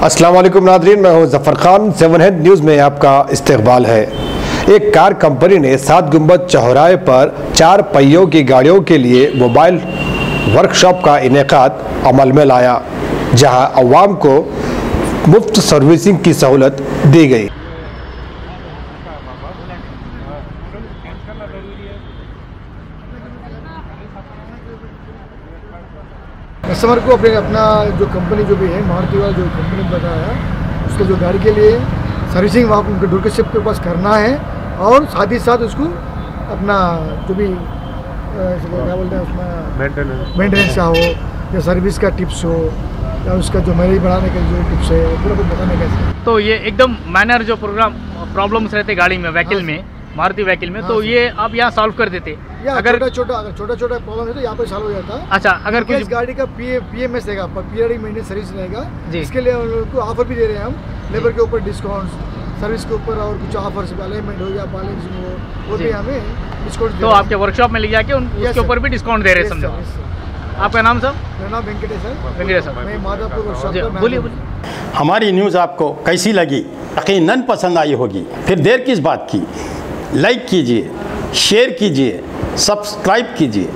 अस्सलाम वालेकुम नाज़रीन, मैं हूं ज़फ़र खान। 7 हेड न्यूज़ में आपका इस्तकबाल है। एक कार कंपनी ने 7 गुंबद चौराहे पर 4 पहियों की गाड़ियों के लिए मोबाइल वर्कशॉप का इनेकाद अमल में लाया, जहां अवाम को मुफ्त सर्विसिंग की सहूलत दी गई। कस्टमर को अपना जो कंपनी जो भी है मारुति वाला जो कंपनी बताया उसके जो गाड़ी के लिए सर्विसिंग वहाँ उनके डीलरशिप के पास करना है, और साथ ही साथ उसको अपना जो भी क्या बोलते हैं उसमें मेंटेनेंस का हो या सर्विस का टिप्स हो या उसका जो माइलेज बढ़ाने का जो टिप्स है पूरा कुछ बताने का। तो ये एकदम माइनर जो प्रॉब्लम्स रहते गाड़ी में, व्हीकल में, मारुति व्हीकल में, तो ये आप यहाँ सॉल्व कर देते। अगर छोटा छोटा प्रॉब्लम है तो यहाँ पे सॉल्व हो जाता है। अच्छा, अगर कुछ गाड़ी का पीएमएस रहेगा, पीरियडिक मेंटेनेंस सर्विस रहेगा, इसके लिए उनको ऑफर भी दे रहे हैं हम, लेबर के ऊपर डिस्काउंट, सर्विस के ऊपर और कुछ ऑफर्स, अलाइनमेंट हो गया, बैलेंसिंग हो, वो भी हमें डिस्काउंट। तो आपके वर्कशॉप में ले जाके उसके ऊपर भी डिस्काउंट दे रहे हैं, समझो। आपका नाम सर? मेरा नाम वेंकटेश है। वेंकटेश सर, मैं माधवपुर वर्कशॉप में। बोलिए। हमारी न्यूज़ आपको कैसी लगी? यकीनन पसंद आई होगी, फिर देर किस बात की? लाइक कीजिए, शेयर कीजिए, सब्सक्राइब कीजिए।